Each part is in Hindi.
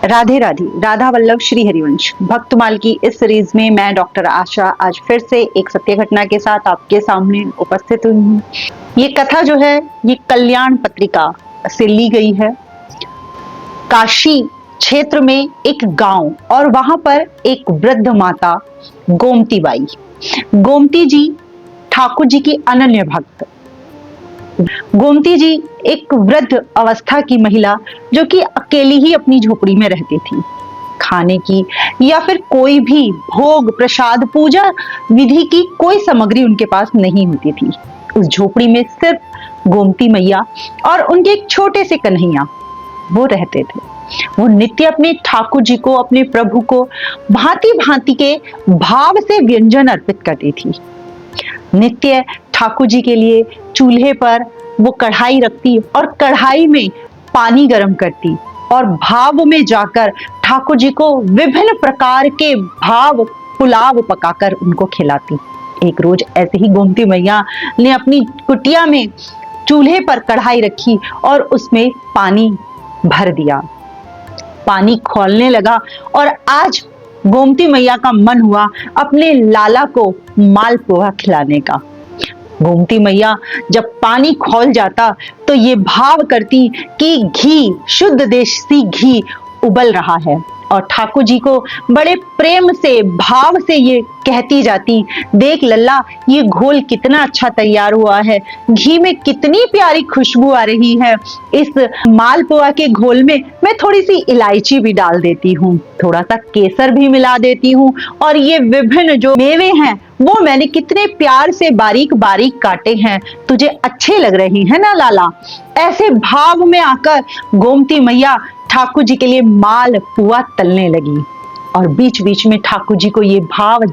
राधे राधे। राधा वल्लभ श्री हरिवंश भक्तमाल की इस सीरीज में मैं डॉक्टर आशा आज फिर से एक सत्य घटना के साथ आपके सामने उपस्थित हुई हूँ। ये कथा जो है ये कल्याण पत्रिका से ली गई है। काशी क्षेत्र में एक गांव और वहां पर एक वृद्ध माता गोमती बाई, गोमती जी ठाकुर जी की अनन्य भक्त। गोमती जी एक वृद्ध अवस्था की महिला जो कि अकेली ही अपनी झोपड़ी में रहती थी। खाने की या फिर कोई भी भोग प्रसाद पूजा विधि की कोई सामग्री उनके पास नहीं होती थी। उस झोपड़ी में सिर्फ गोमती मैया और उनके एक छोटे से कन्हैया वो रहते थे। वो नित्य अपने ठाकुर जी को, अपने प्रभु को भांति भांति के भाव से व्यंजन अर्पित करती थी। नित्य ठाकुर जी के लिए चूल्हे पर वो कढ़ाई रखती और कढ़ाई में पानी गर्म करती और भाव में जाकर ठाकुर जी को विभिन्न प्रकार के भाव पुलाव पकाकर उनको खिलाती। एक रोज ऐसे ही गोमती मैया ने अपनी कुटिया में चूल्हे पर कढ़ाई रखी और उसमें पानी भर दिया। पानी खौलने लगा और आज गोमती मैया का मन हुआ अपने लाला को मालपुआ खिलाने का। गोमती मैया जब पानी खौल जाता तो ये भाव करती कि घी, शुद्ध देसी घी उबल रहा है और ठाकुर जी को बड़े प्रेम से भाव से ये कहती जाती, देख लल्ला ये घोल कितना अच्छा तैयार हुआ है, घी में कितनी प्यारी खुशबू आ रही है। इस मालपुआ के घोल में मैं थोड़ी सी इलायची भी डाल देती हूँ, थोड़ा सा केसर भी मिला देती हूँ और ये विभिन्न जो मेवे हैं वो मैंने कितने प्यार से बारीक बारीक काटे हैं, तुझे अच्छे लग रहे हैं ना लाला। ऐसे भाव में आकर गोमती मैया ठाकुर जी के लिए माल पुआ तलने लगी और बीच बीच में ठाकुर जी को ये भाव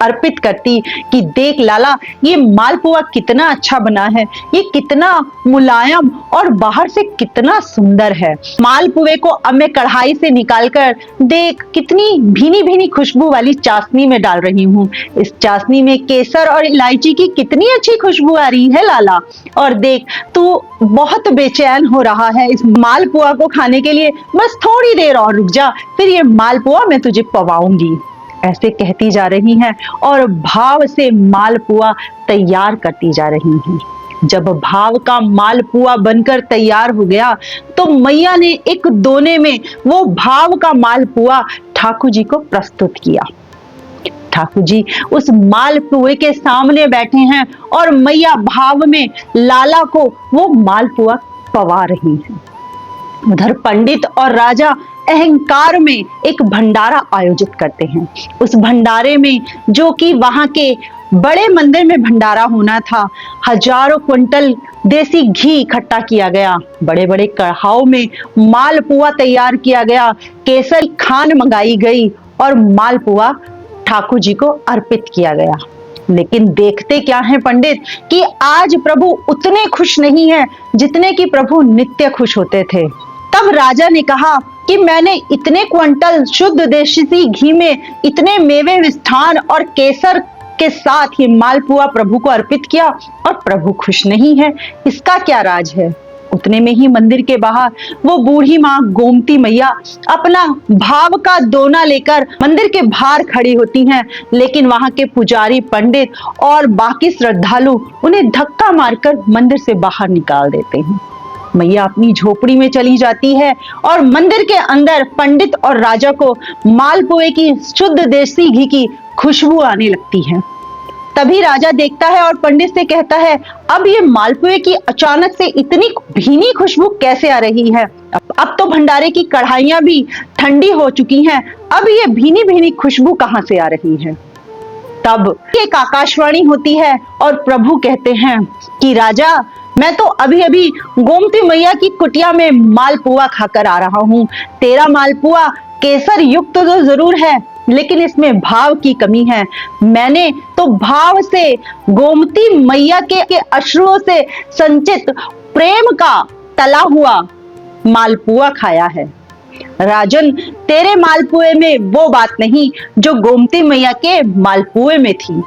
अर्पित करती कि देख लाला ये मालपुआ कितना अच्छा बना है, ये कितना मुलायम और बाहर से कितना सुंदर है। मालपुए को अब मैं कढ़ाई से निकालकर देख कितनी भीनी भीनी खुशबू वाली चाशनी में डाल रही हूँ। इस चाशनी में केसर और इलायची की कितनी अच्छी खुशबू आ रही है लाला। और देख तू बहुत बेचैन हो रहा है इस मालपुआ को खाने के लिए, बस थोड़ी देर और रुक जा, फिर ये मालपुआ मैं तुझे पवाऊंगी। ऐसे कहती जा रही हैं और भाव से मालपुआ तैयार करती जा रही हैं। जब भाव का मालपुआ बनकर तैयार हो गया तो मैया ने एक दोने में वो भाव का मालपुआ ठाकुर जी को प्रस्तुत किया। ठाकुर जी उस मालपुए के सामने बैठे हैं और मैया भाव में लाला को वो मालपुआ पवा रही हैं। उधर पंडित और राजा अहंकार में एक भंडारा आयोजित करते हैं। उस भंडारे में जो कि वहां के बड़े मंदिर में भंडारा होना था, हजारों क्विंटल देसी घी इकट्ठा किया गया, बड़े बड़े कढ़ाओं में मालपुआ तैयार किया गया, केसर खान मंगाई गई और मालपुआ ठाकुर जी को अर्पित किया गया। लेकिन देखते क्या है पंडित कि आज प्रभु उतने खुश नहीं हैं जितने कि प्रभु नित्य खुश होते थे। तब राजा ने कहा कि मैंने इतने क्विंटल शुद्ध देसी घी में इतने मेवे मिष्ठान और केसर के साथ ये मालपुआ प्रभु को अर्पित किया और प्रभु खुश नहीं है, इसका क्या राज है। उतने में ही मंदिर के बाहर वो बूढ़ी माँ गोमती मैया अपना भाव का दोना लेकर मंदिर के बाहर खड़ी होती हैं, लेकिन वहां के पुजारी पंडित और बाकी श्रद्धालु उन्हें धक्का मारकर मंदिर से बाहर निकाल देते हैं। मैया अपनी झोपड़ी में चली जाती है और मंदिर के अंदर पंडित और राजा को मालपुए की शुद्ध देसी घी की खुशबू आने लगती है। तभी राजा देखता है और पंडित से कहता है, अब ये मालपुए की अचानक से इतनी भीनी खुशबू कैसे आ रही है। अब तो भंडारे की कढ़ाइयां भी ठंडी हो चुकी हैं, अब ये भीनी भीनी खुशबू कहां से आ रही है। तब एक आकाशवाणी होती है और प्रभु कहते हैं कि राजा मैं तो अभी अभी गोमती मैया की कुटिया में मालपुआ खाकर आ रहा हूँ। तेरा मालपुआ केसर युक्त तो जरूर है, लेकिन इसमें भाव की कमी है। मैंने तो भाव से गोमती मैया के अश्रुओं से संचित प्रेम का तला हुआ मालपुआ खाया है। राजन तेरे मालपुए में वो बात नहीं जो गोमती मैया के मालपुए में थी।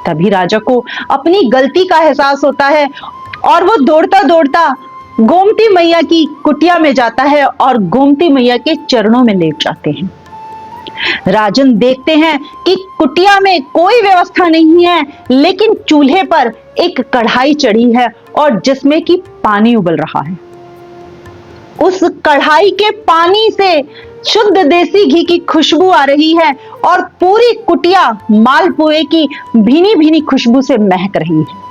तभी राजा को अपनी गलती का एहसास होता है और वो दौड़ता दौड़ता गोमती मैया की कुटिया में जाता है और गोमती मैया के चरणों में लेट जाते हैं। राजन देखते हैं कि कुटिया में कोई व्यवस्था नहीं है, लेकिन चूल्हे पर एक कढ़ाई चढ़ी है और जिसमें कि पानी उबल रहा है। उस कढ़ाई के पानी से शुद्ध देसी घी की खुशबू आ रही है और पूरी कुटिया मालपुए की भीनी भीनी खुशबू से महक रही है।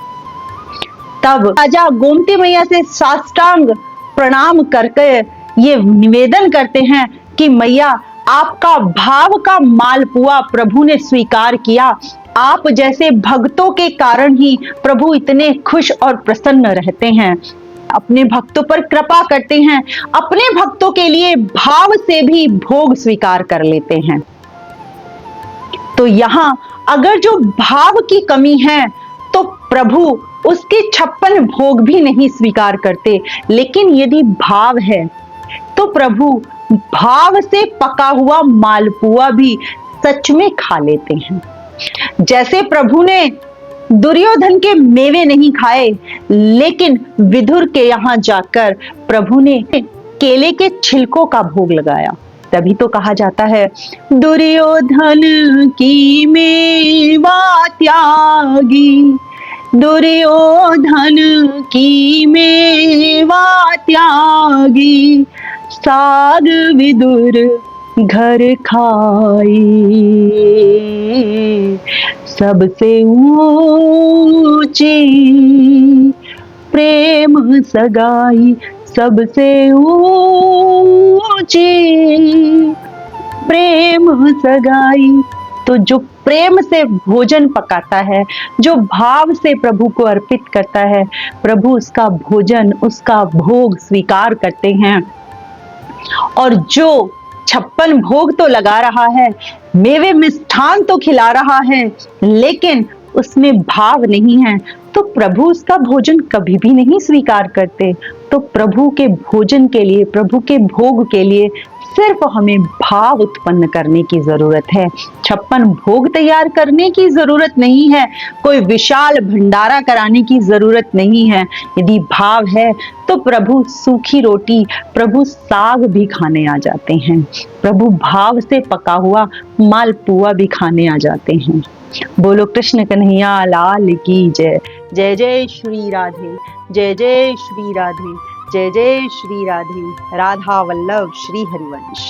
तब राजा गोमती मैया से साष्टांग प्रणाम करके ये निवेदन करते हैं कि मैया, आपका भाव का मालपुआ प्रभु ने स्वीकार किया। आप जैसे भक्तों के कारण ही प्रभु इतने खुश और प्रसन्न रहते हैं, अपने भक्तों पर कृपा करते हैं, अपने भक्तों के लिए भाव से भी भोग स्वीकार कर लेते हैं। तो यहां अगर जो भाव की कमी है तो प्रभु उसके 56 भोग भी नहीं स्वीकार करते, लेकिन यदि भाव है तो प्रभु भाव से पका हुआ मालपुआ भी सच में खा लेते हैं। जैसे प्रभु ने दुर्योधन के मेवे नहीं खाए, लेकिन विदुर के यहां जाकर प्रभु ने केले के छिलकों का भोग लगाया। तभी तो कहा जाता है, दुर्योधन की मेवा त्यागी, दुर्योधन की मेवा त्यागी, साग विदुर घर खाई, सबसे ऊंची प्रेम सगाई, सबसे ऊंची प्रेम सगाई। तो जो प्रेम से भोजन पकाता है, जो भाव से प्रभु को अर्पित करता है, प्रभु उसका भोजन, उसका भोग स्वीकार करते हैं। और जो 56 भोग तो लगा रहा है, मेवे मिष्ठान तो खिला रहा है, लेकिन उसमें भाव नहीं है, तो प्रभु उसका भोजन कभी भी नहीं स्वीकार करते। तो प्रभु के भोजन के लिए, प्रभु के भोग के लिए सिर्फ हमें भाव उत्पन्न करने की जरूरत है। 56 भोग तैयार करने की जरूरत नहीं है, कोई विशाल भंडारा कराने की जरूरत नहीं है। यदि भाव है तो प्रभु सूखी रोटी, प्रभु साग भी खाने आ जाते हैं, प्रभु भाव से पका हुआ मालपुआ भी खाने आ जाते हैं। बोलो कृष्ण कन्हैया लाल की जय। जय जय श्री राधे, जय जय श्री राधे, जय जय श्री राधे। राधा वल्लभ श्री हरिवंश।